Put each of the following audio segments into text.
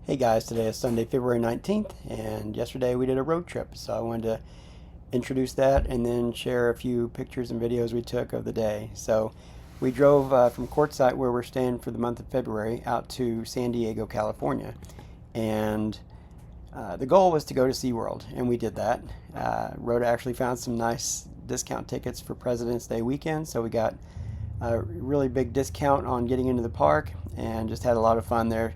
Hey guys, today is Sunday, February 19th, and yesterday we did a road trip. So I wanted to introduce that and then share a few pictures and videos we took of the day. So we drove from Quartzsite, where we're staying for the month of February, out to San Diego, California. And the goal was to go to SeaWorld, and we did that. Rhoda actually found some nice discount tickets for President's Day weekend, so we got a really big discount on getting into the park and just had a lot of fun there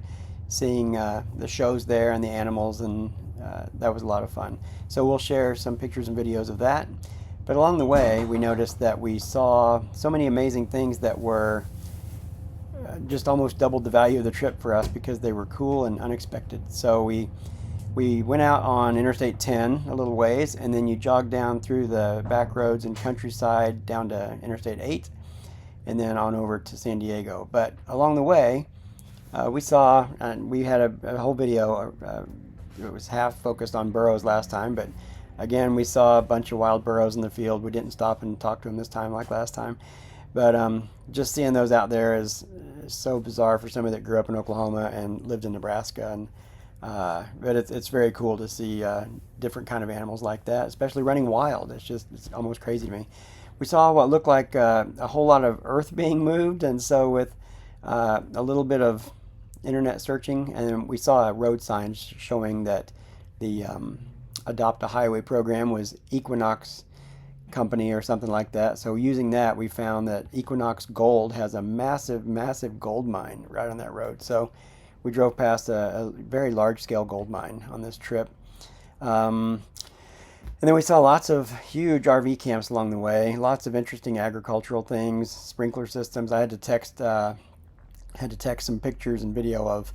seeing the shows there and the animals, and that was a lot of fun. So we'll share some pictures and videos of that. But along the way, we noticed that we saw so many amazing things that were just almost doubled the value of the trip for us because they were cool and unexpected. So we went out on Interstate 10 a little ways, and then you jog down through the back roads and countryside down to Interstate 8, and then on over to San Diego. But along the way, we saw, and we had a whole video. It was half focused on burros last time, but again, we saw a bunch of wild burros in the field. We didn't stop and talk to them this time like last time. But just seeing those out there is so bizarre for somebody that grew up in Oklahoma and lived in Nebraska. And but it's very cool to see different kind of animals like that, especially running wild. It's almost crazy to me. We saw what looked like a whole lot of earth being moved, and so with a little bit of internet searching, and we saw a road sign showing that the Adopt a Highway program was Equinox Company or something like that. So using that, we found that Equinox Gold has a massive, massive gold mine right on that road. So we drove past a very large-scale gold mine on this trip. And then we saw lots of huge RV camps along the way, lots of interesting agricultural things, sprinkler systems. I had to text some pictures and video of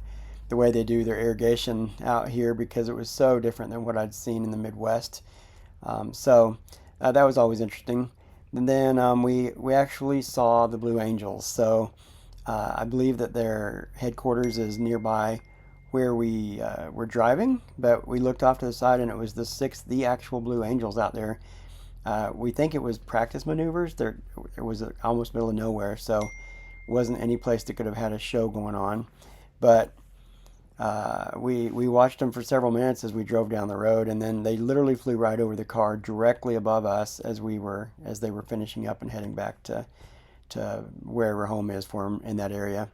the way they do their irrigation out here because it was so different than what I'd seen in the Midwest. So that was always interesting. And then we actually saw the Blue Angels. So I believe that their headquarters is nearby where we were driving, but we looked off to the side and it was the actual Blue Angels out there. We think it was practice maneuvers. There it was almost middle of nowhere, so wasn't any place that could have had a show going on. But we watched them for several minutes as we drove down the road, and then they literally flew right over the car directly above us as they were finishing up and heading back to wherever home is for them in that area.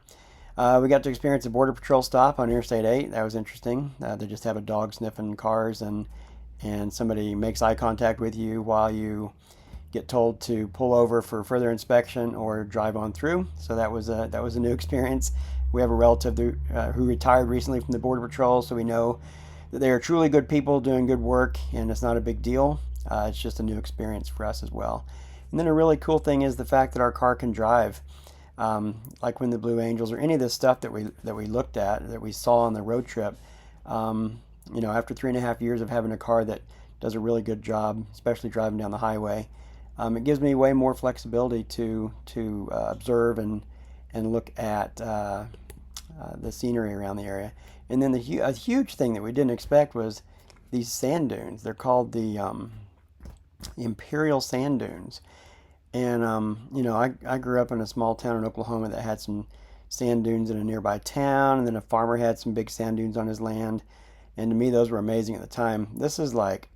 We got to experience a Border Patrol stop on Interstate 8. That was interesting. They just have a dog sniffing cars, and somebody makes eye contact with you while you get told to pull over for further inspection or drive on through. So that was a new experience. We have a relative who retired recently from the Border Patrol, so we know that they are truly good people doing good work, and it's not a big deal. It's just a new experience for us as well. And then a really cool thing is the fact that our car can drive. Like when the Blue Angels or any of this stuff that we looked at, that we saw on the road trip, after 3.5 years of having a car that does a really good job, especially driving down the highway, it gives me way more flexibility to observe and look at the scenery around the area. And then a huge thing that we didn't expect was these sand dunes. They're called the Imperial Sand Dunes. And I grew up in a small town in Oklahoma that had some sand dunes in a nearby town, and then a farmer had some big sand dunes on his land. And to me, those were amazing at the time. This is like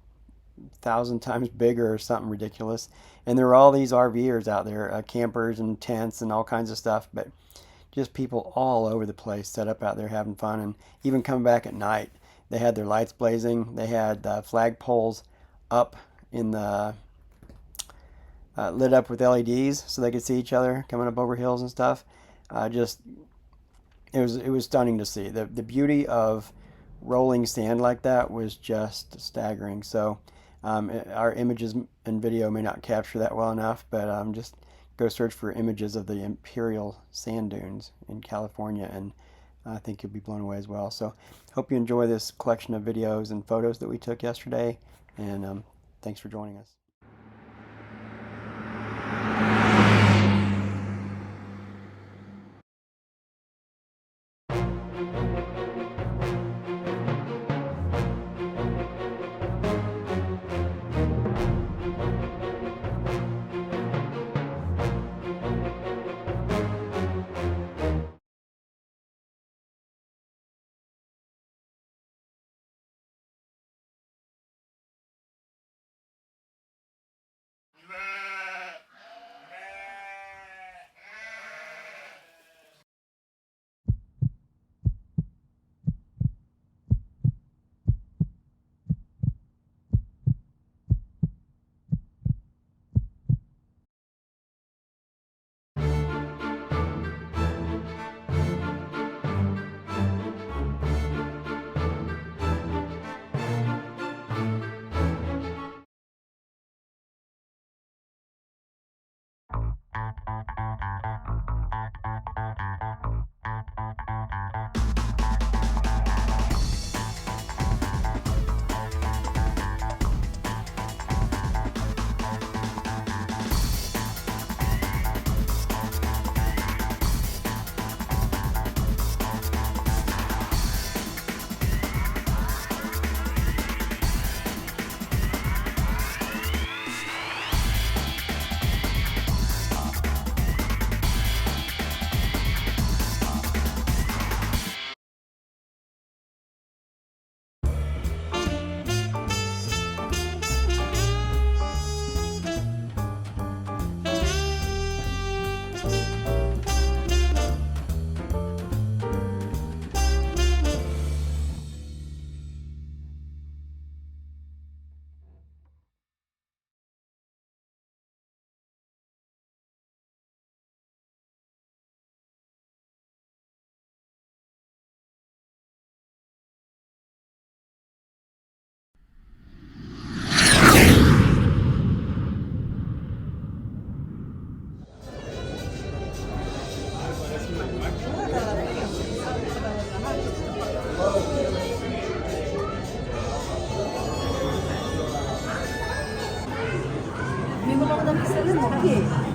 1,000 times bigger or something ridiculous. And there were all these RVers out there, campers and tents and all kinds of stuff, but just people all over the place set up out there having fun, and even coming back at night. They had their lights blazing. They had flag poles up in the lit up with LEDs so they could see each other coming up over hills and stuff. It was stunning to see. The beauty of rolling sand like that was just staggering. So our images and video may not capture that well enough, but just go search for images of the Imperial Sand Dunes in California, and I think you'll be blown away as well. So hope you enjoy this collection of videos and photos that we took yesterday, and thanks for joining us. May mga pisanin mo, okay.